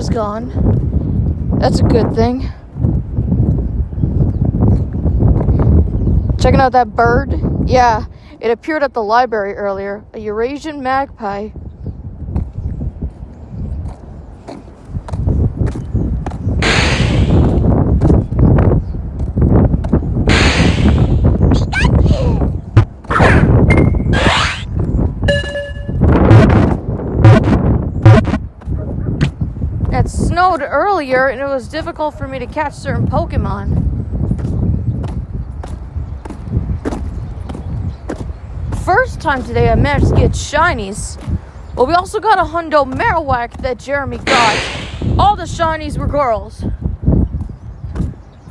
is gone. That's a good thing. Checking out that bird? Yeah, it appeared at the library earlier. A Eurasian magpie. It snowed earlier and it was difficult for me to catch certain Pokemon. First time today I managed to get shinies, but we also got a Hundo Marowak that Jeremy got. All the shinies were girls.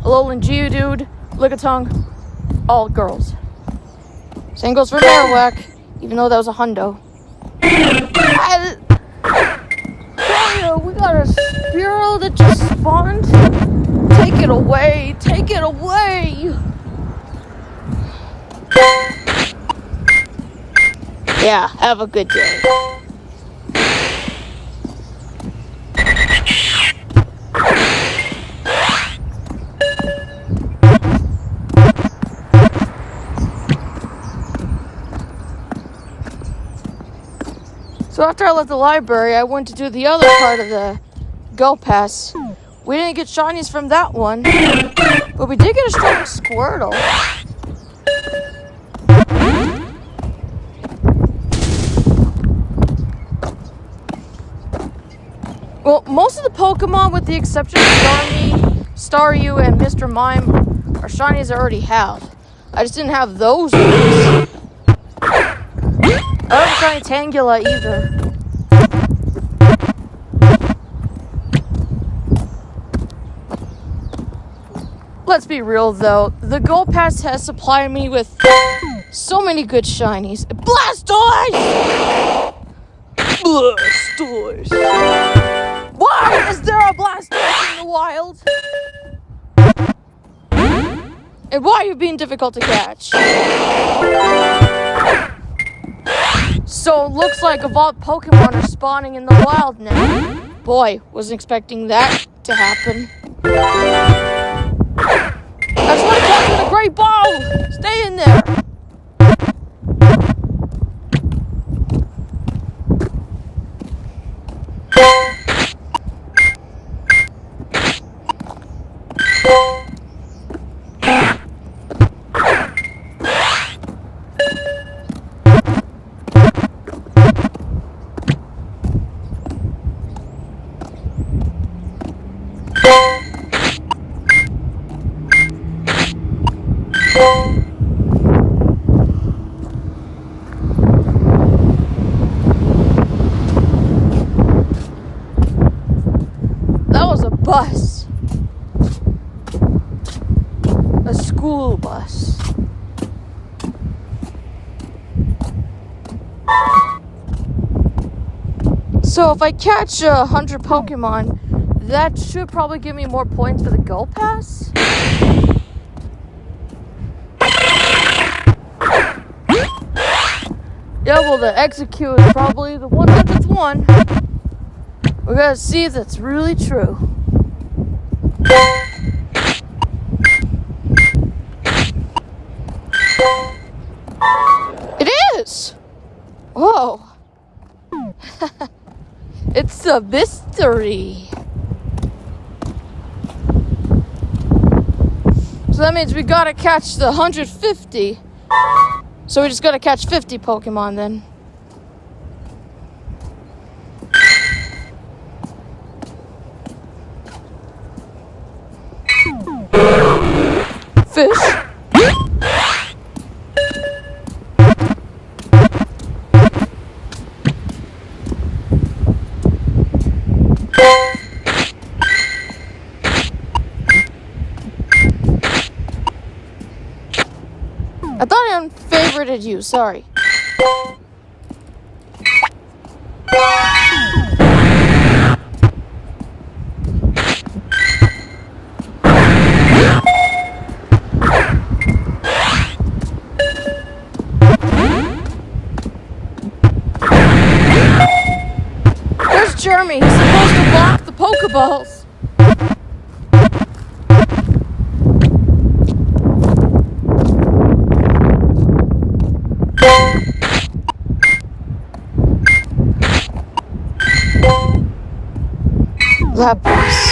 Alolan Geodude, Lickitung, all girls. Same goes for Marowak, even though that was a Hundo. We got a Spearow that just spawned. Take it away, take it away. Yeah, have a good day. So after I left the library, I went to do the other part of the Go Pass. We didn't get shinies from that one, but we did get a strong Squirtle. Well, most of the Pokemon, with the exception of Starmie, Staryu, and Mr. Mime, are shinies I already have. I just didn't have those ones. I don't have shiny Tangela either. Let's be real though, the Gold Pass has supplied me with so many good shinies. Blastoise! Blastoise! Why is there a Blastoise in the wild? And why are you being difficult to catch? So it looks like evolved Pokemon are spawning in the wild now. Boy, wasn't expecting that to happen. I just want to catch with a great ball! Stay in there! Bus. A school bus. So if I catch 100 Pokemon, that should probably give me more points for the Go Pass. Yeah, well, the Execute is probably the 100th one. We're gonna see if that's really true. It is! Whoa! It's a mystery. So that means we gotta catch the 150. So we just gotta catch 50 Pokemon then. Fish. I thought I unfavorited you, sorry. Jeremy, he's supposed to block the Pokemon. Pokeballs. Lapis.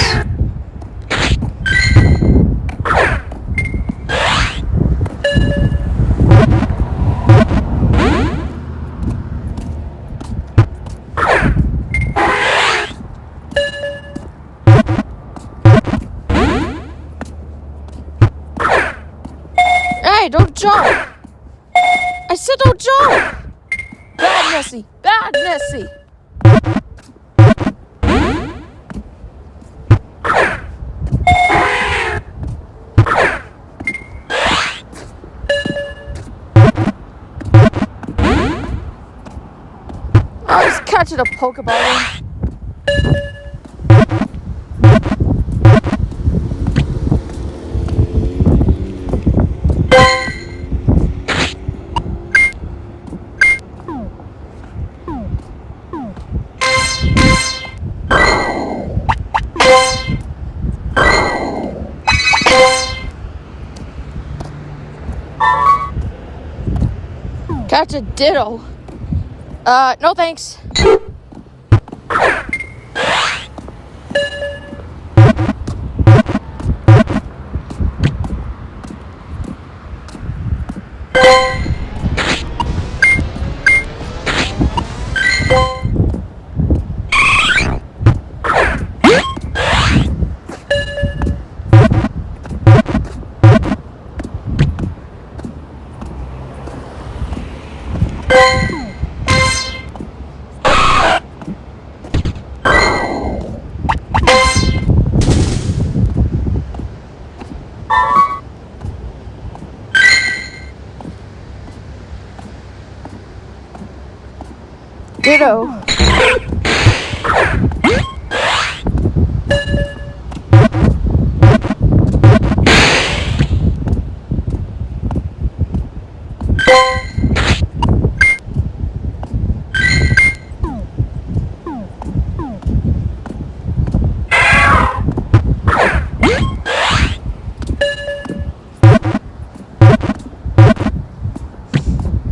Hey, don't jump! I said don't jump! Bad Nessie! Bad Nessie! I was catching a Pokeball. Catch a Ditto. No thanks. Ditto.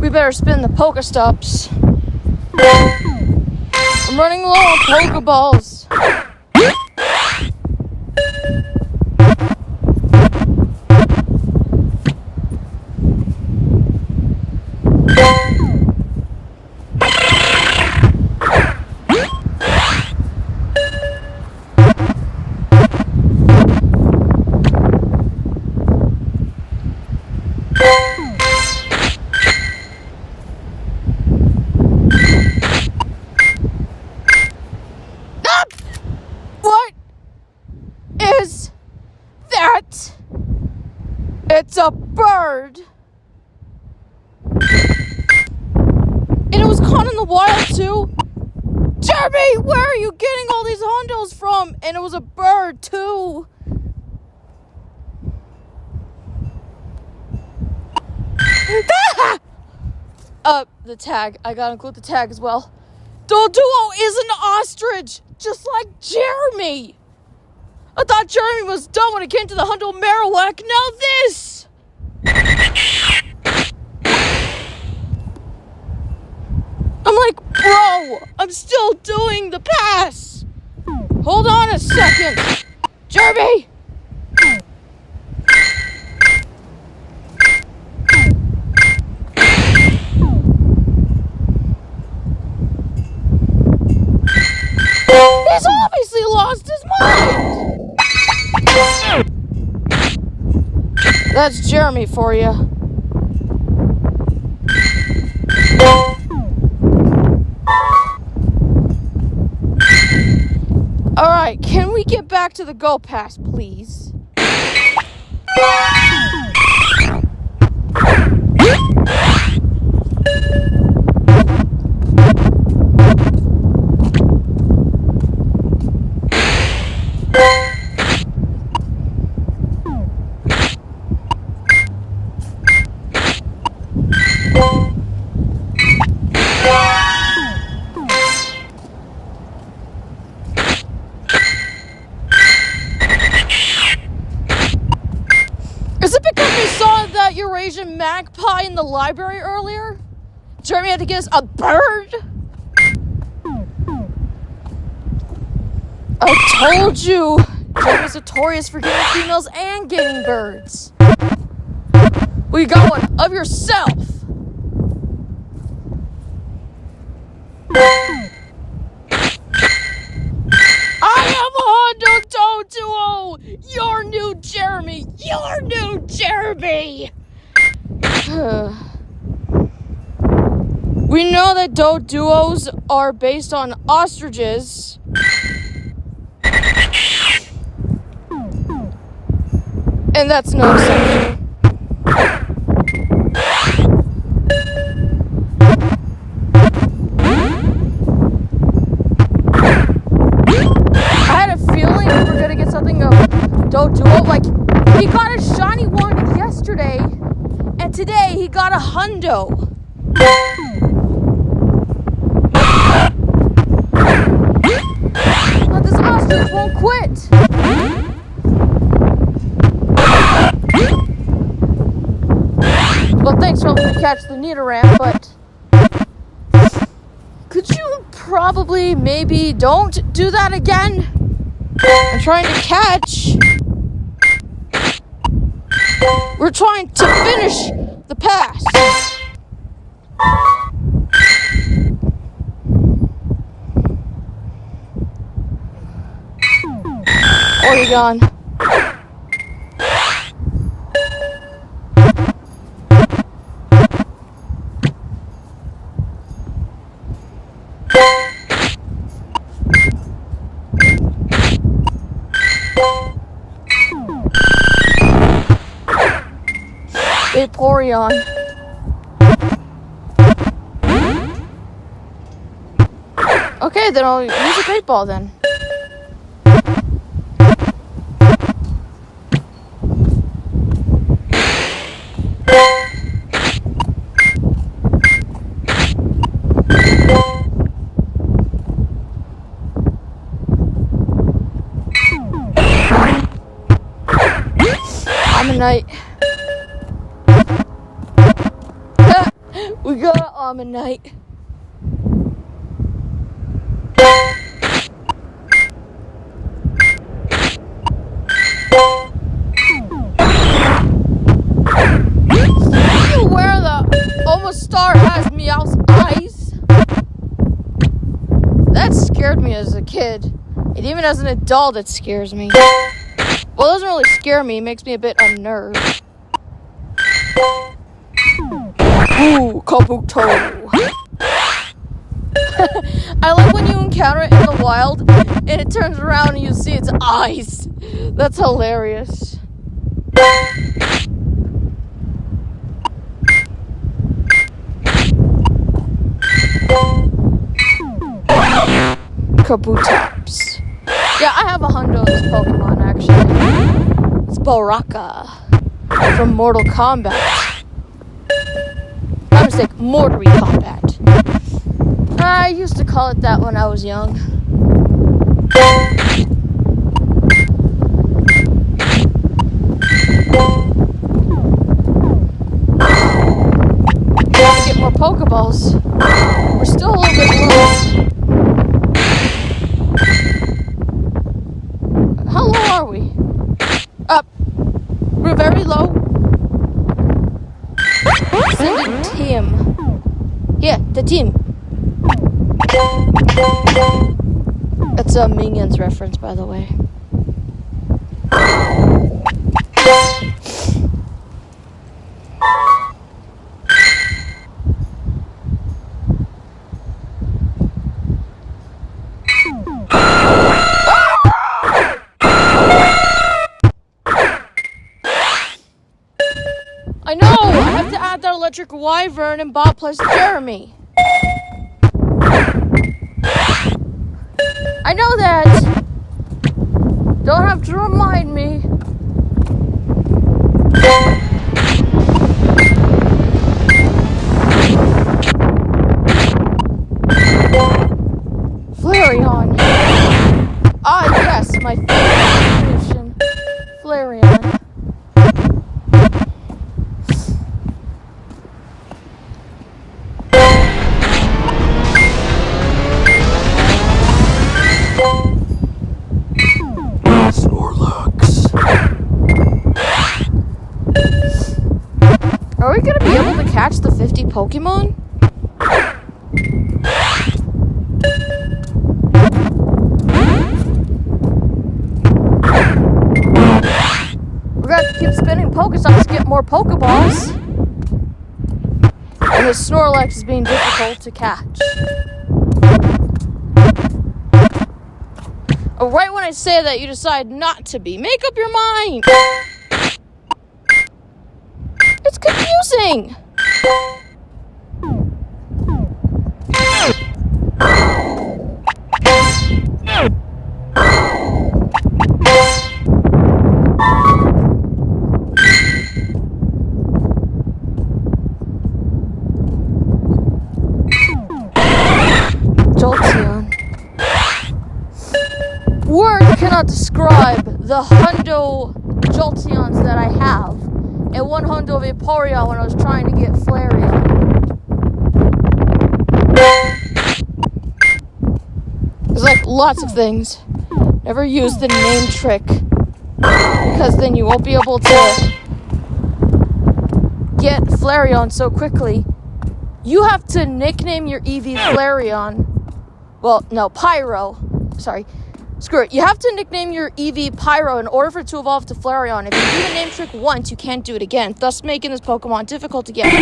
We better spin the Pokestops. I'm running low on Pokeballs. It's a bird! And it was caught in the wild too? Jeremy, where are you getting all these hondos from? And it was a bird too! The tag. I gotta include the tag as well. Doduo is an ostrich! Just like Jeremy! I thought Jeremy was done when it came to the Hundo Marowak. Now this! I'm like, bro, I'm still doing the pass. Hold on a second. Jeremy! He's obviously lost his mind! That's Jeremy for you. Alright, can we get back to the Go Pass, please? Asian magpie in the library earlier? Jeremy had to get us a bird? I told you! Jeremy's notorious for getting females and getting birds. Well, you got one of yourself! I am a Hondo Duo! Your new Jeremy! Your new Jeremy! We know that duos are based on ostriches. And that's no exception. Duo, like, he got a shiny one yesterday, and today he got a hundo. But this ostrich won't quit. Well, thanks for helping me catch the Nidoran, but could you probably maybe don't do that again? I'm trying to catch. We're trying to finish the pass. Oregon. Vaporeon. Okay, then I'll use a great ball then. Ammonite. We got Ammonite. Are you aware the almost star has Meowth's eyes? That scared me as a kid. And even as an adult, it scares me. Well, it doesn't really scare me. It makes me a bit unnerved. Ooh, Kabuto. I like when you encounter it in the wild and it turns around and you see its eyes. That's hilarious. Kabutops. Yeah, I have a hundo of this Pokemon actually. It's Baraka from Mortal Kombat. My mistake, Mortal Kombat. I used to call it that when I was young. Gotta get more Pokeballs. We're still a little bit low. How low are we? Up. We're very low. Send a team. Yeah, the team. That's a Minions reference, by the way. I know! I have to add that electric wyvern and Bob plus Jeremy. I know that. Don't have to remind me. Flareon. Ah, yes, my favorite evolution. Flareon. Are we gonna be able to catch the 50 Pokemon? We're gonna keep spinning Pokestops to get more Pokeballs. And the Snorlax is being difficult to catch. Right when I say that, you decide not to be. Make up your mind! It's confusing! Jolteon. Words cannot describe the hundo Jolteons that I have, and one hundo Vaporeon when I was trying to get Flareon. There's like lots of things. Never use the name trick, because then you won't be able to get Flareon so quickly. You have to nickname your EV Flareon. Well, no, Pyro. Sorry. Screw it. You have to nickname your EV Pyro in order for it to evolve to Flareon. If you do the name trick once, you can't do it again, thus making this Pokemon difficult to get.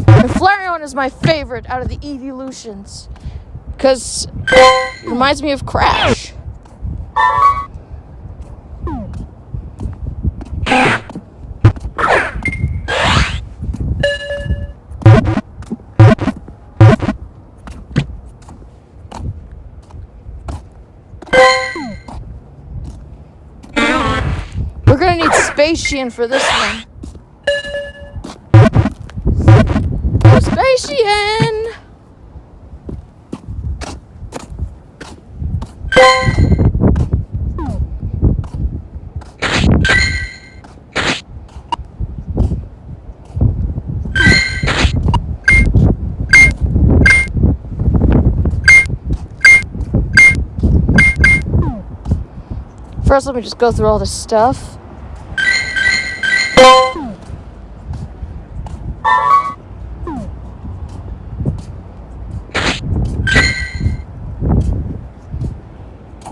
And Flareon is my favorite out of the evolutions, because it reminds me of Crash. We're gonna need Spacian for this one. Oh, Spacian! First, let me just go through all this stuff.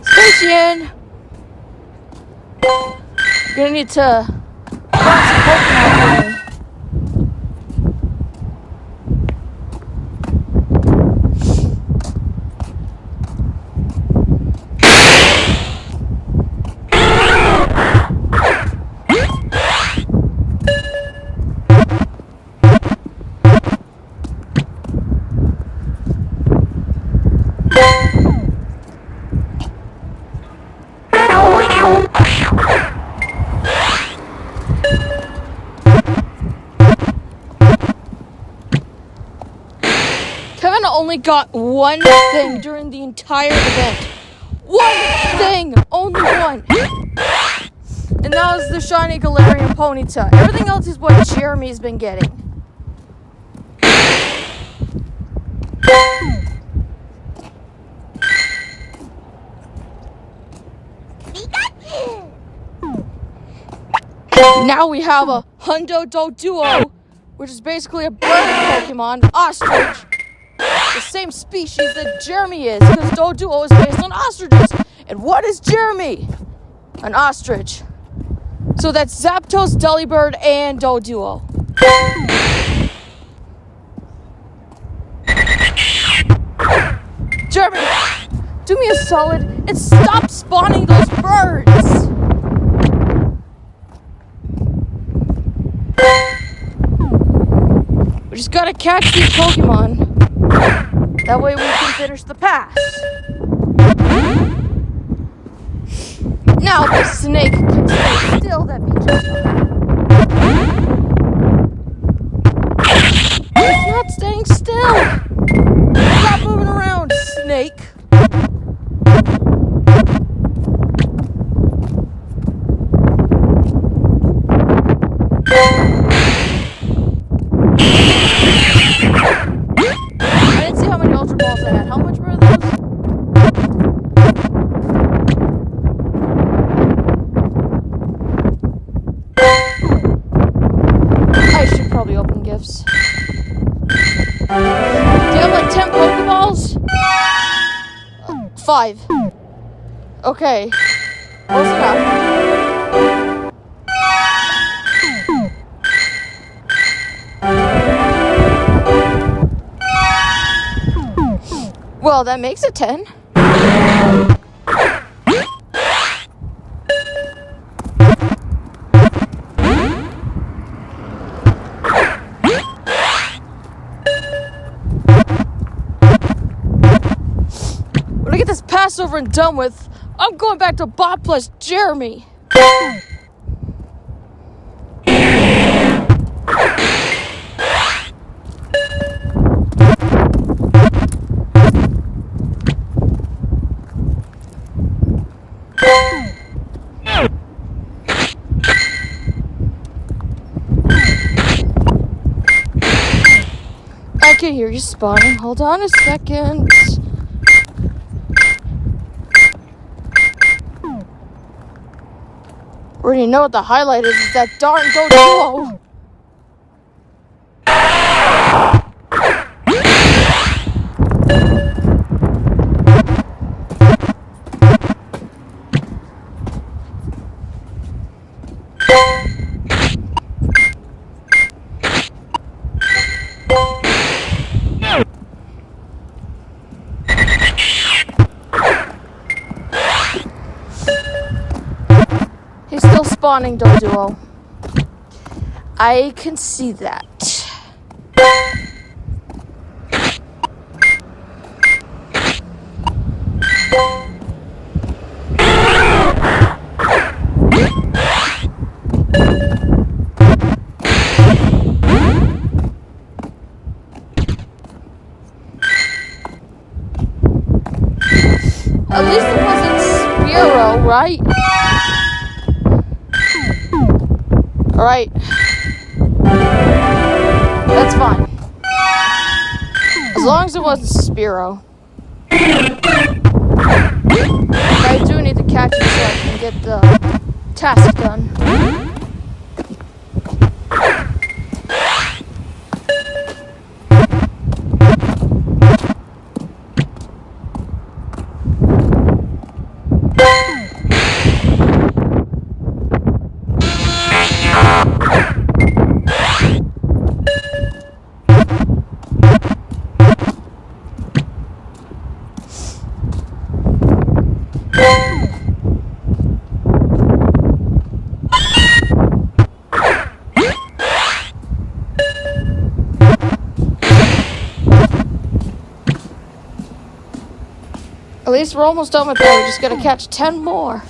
Spacian! You're gonna need to run some Pokemon for me. Kevin only got one thing during the entire event. One thing! Only one! And that was the shiny Galarian Ponyta. Everything else is what Jeremy's been getting. Now we have a Hundo Doduo, which is basically a bird Pokemon, ostrich. The same species that Jeremy is, because Doduo is based on ostriches. And what is Jeremy? An ostrich. So that's Zapdos, Delibird, and Doduo. Jeremy, do me a solid and stop spawning those birds. We just gotta catch these Pokemon. That way we can finish the pass. Now the snake can stay still, that'd be just fine. It's not staying still. Stop moving around, snake. gifts. Do you have like 10 Pokeballs? 5. Okay. Close enough. Well, that makes it 10. When I get this pass over and done with, I'm going back to Bob plus Jeremy. I can hear you spawning. Hold on a second. Already know what the highlight is that darn Go Duo. He's still spawning Doduo. I can see that. At least it wasn't Spearow, right? Alright. That's fine. As long as it wasn't Spearow. I do need to catch it so I can get the task done. At least we're almost done with that. We just gotta catch 10 more.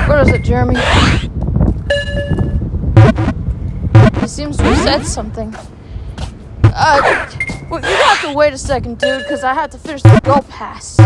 What is it, Jeremy? He seems to have said something. Well, you have to wait a second, dude, because I have to finish the Go Pass.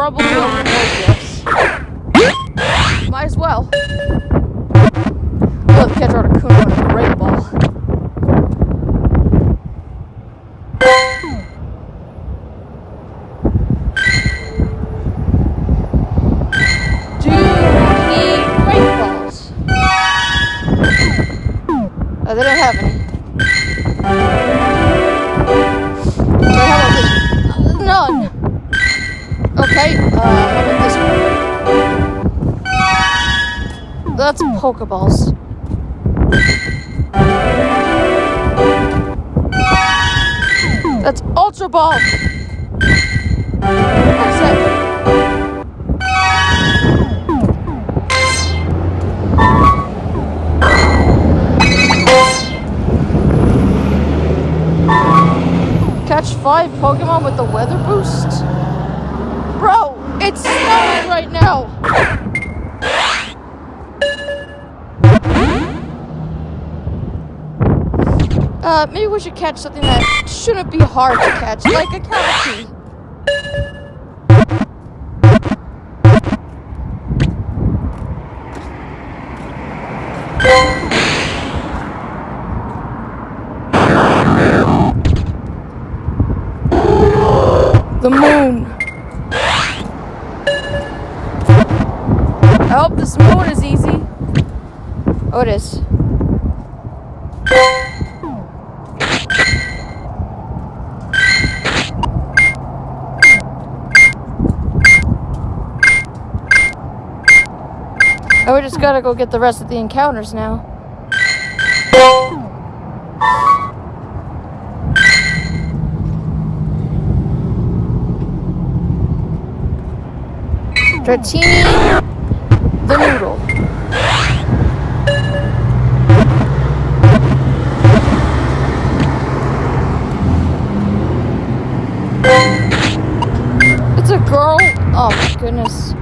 probably open more gifts. Might as well. We'll catch Articuno in a great ball. Do you need great balls? Oh, they don't have any. Okay, how about this one? None. Okay, how about this one? That's Pokeballs. That's Ultra Ball. That's it. Catch 5 Pokemon with the weather boost? Bro, it's snowing right now. Maybe we should catch something that shouldn't be hard to catch, like a Caterpie. The moon. I hope this moon is easy. Oh, it is. And we just gotta go get the rest of the encounters now. Dratini, the noodle. It's a girl? Oh my goodness.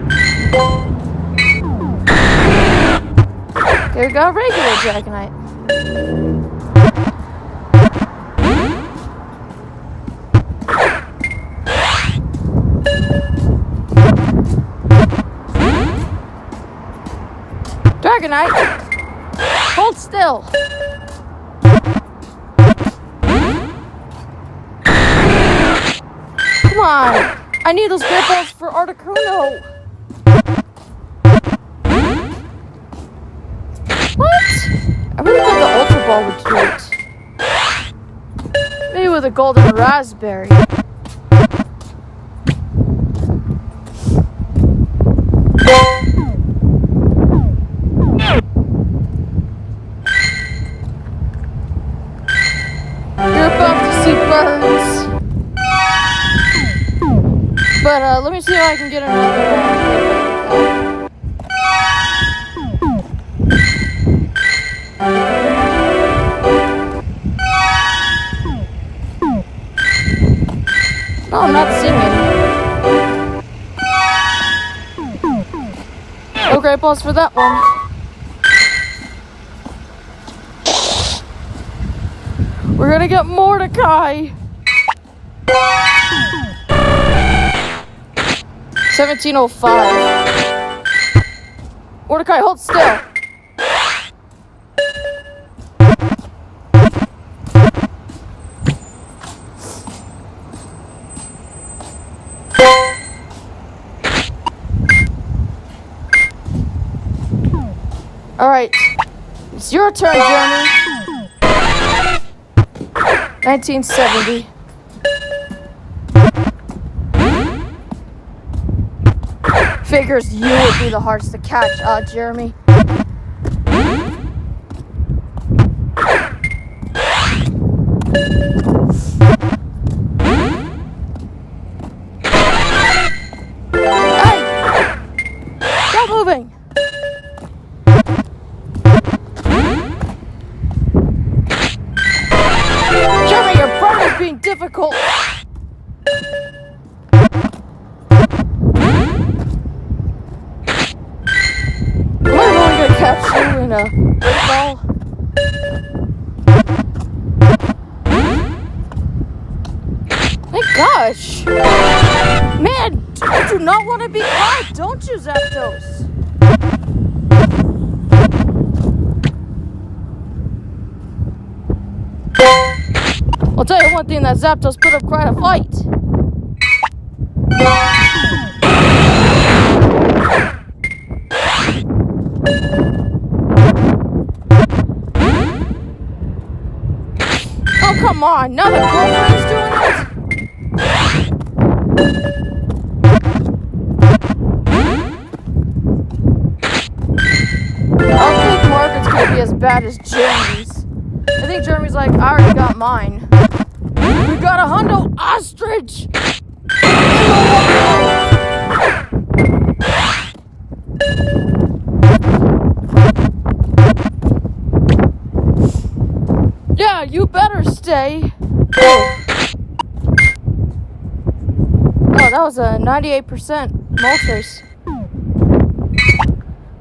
Okay, we got a regular Dragonite. Dragonite, hold still. Come on, I need those great balls for Articuno. What? I really thought the Ultra Ball would do it. Maybe with a golden raspberry. But let me see if I can get another No, I'm not singing. No great balls for that one. We're gonna get Mordecai. 1705. Mordecai, hold still. All right, it's your turn, Jeremy. 1970. Figures you would be the hardest to catch, Jeremy. Hey! Stop moving! Jeremy, your burn is being difficult! Catch you in a great ball. Thank gosh! Man, you do not want to be caught, don't you, Zapdos? I'll tell you one thing, that Zapdos put up quite a fight. Oh, come on, now the girlfriend's doing it? I don't think Margaret's gonna be as bad as Jeremy's. I think Jeremy's like, I already got mine. We got a hundo ostrich! Yeah, you better stay. Oh, that was a 98% Moltres.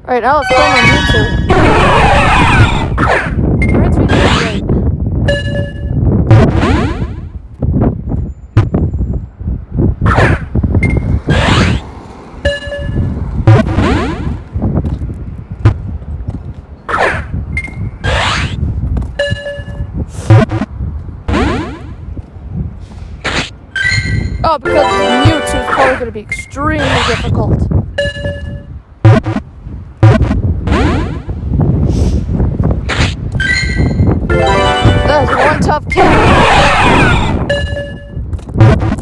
Alright, now let's play my Mewtwo. Reminds me of the Oh, because Mewtwo is probably going to be extremely difficult. That's one tough kid.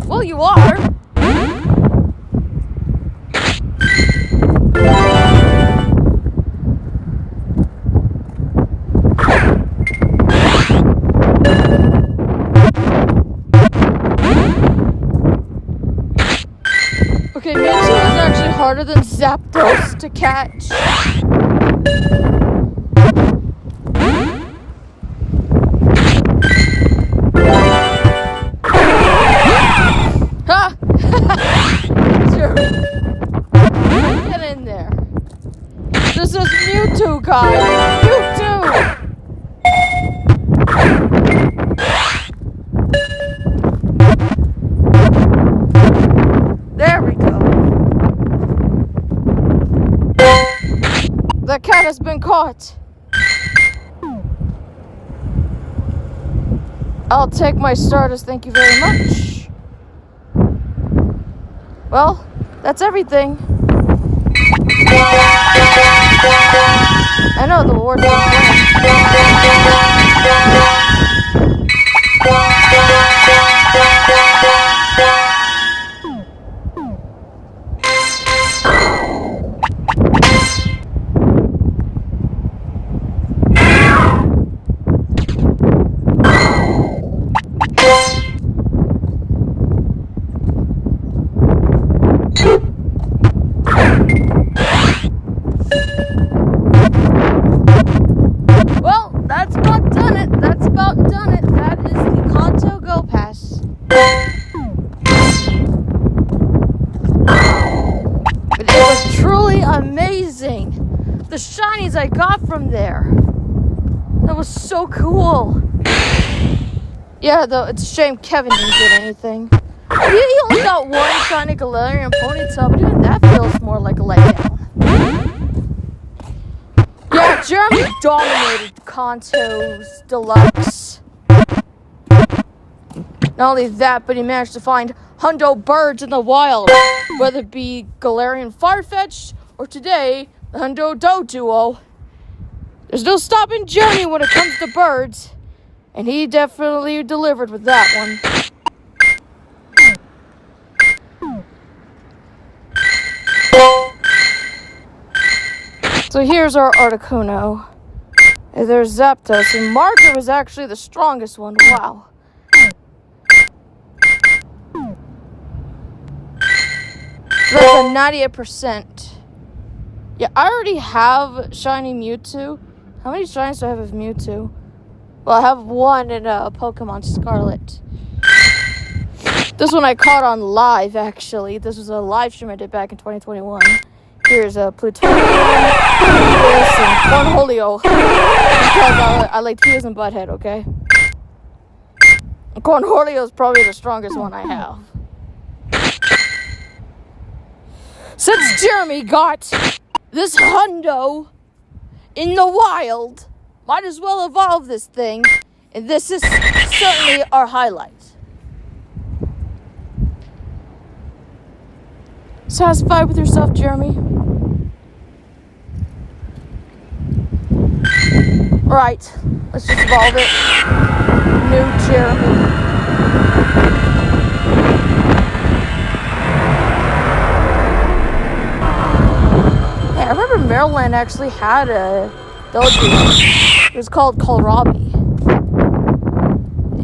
Well, you are. Okay, Mewtwo is actually harder than Zapdos to catch. Ha! Get in there. This is Mewtwo, guys. Mewtwo! There we go. The cat has been caught. I'll take my starters, thank you very much. Well, that's everything. I know the war's been Well, that's about done it. That's about done it. That is the Kanto Go Pass. But it was truly amazing. The shinies I got from there. That was so cool. Yeah, though, it's a shame Kevin didn't get anything. He only got one shiny Galarian Ponytail, but even that feels more like a letdown. Yeah, Jeremy dominated Kanto's Deluxe. Not only that, but he managed to find hundo birds in the wild, whether it be Galarian Farfetch'd or today, the Hundo Doduo. There's no stopping Jeremy when it comes to birds, and he definitely delivered with that one. So here's our Articuno. And there's Zapdos, and Margaret was actually the strongest one. Wow. So that's a 98%. Yeah, I already have shiny Mewtwo. How many shinies do I have of Mewtwo? Well, I have one in Pokemon Scarlet. This one I caught on live, actually. This was a live stream I did back in 2021. Here's a Plutonium, Beavis, and Cornholio. Because I like Beavis and Butthead, okay? Cornholio is probably the strongest one I have. Since Jeremy got this hundo in the wild, might as well evolve this thing, and this is certainly our highlight. Satisfied with yourself, Jeremy? Right, let's just evolve it. New Jeremy. Hey, I remember Maryland actually had a Doji. It was called kohlrabi.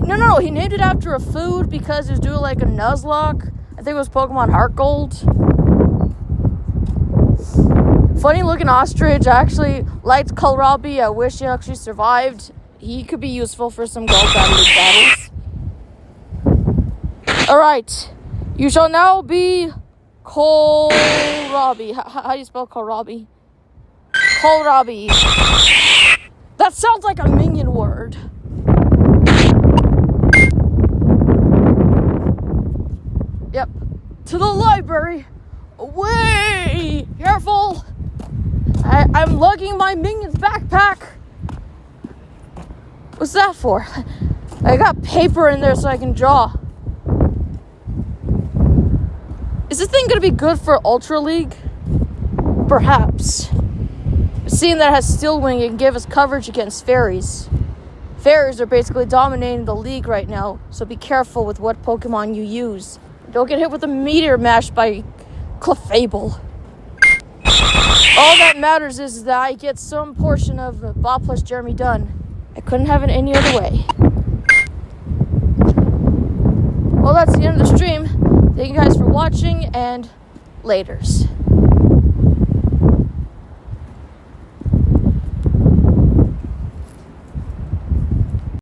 No, he named it after a food because it was doing like a Nuzlocke. I think it was Pokemon Heart Gold. Funny looking ostrich. I actually liked kohlrabi. I wish he actually survived. He could be useful for some gold battles. Alright. You shall now be kohlrabi. How do you spell kohlrabi? Kohlrabi. That sounds like a minion word. Yep. To the library. Away! Careful! I'm lugging my minion's backpack. What's that for? I got paper in there so I can draw. Is this thing gonna be good for Ultra League? Perhaps. Seeing that it has Steel Wing, it can give us coverage against fairies. Fairies are basically dominating the league right now, so be careful with what Pokemon you use. Don't get hit with a meteor mash by Clefable. All that matters is that I get some portion of Bob plus Jeremy done. I couldn't have it any other way. Well, that's the end of the stream. Thank you guys for watching, and laters.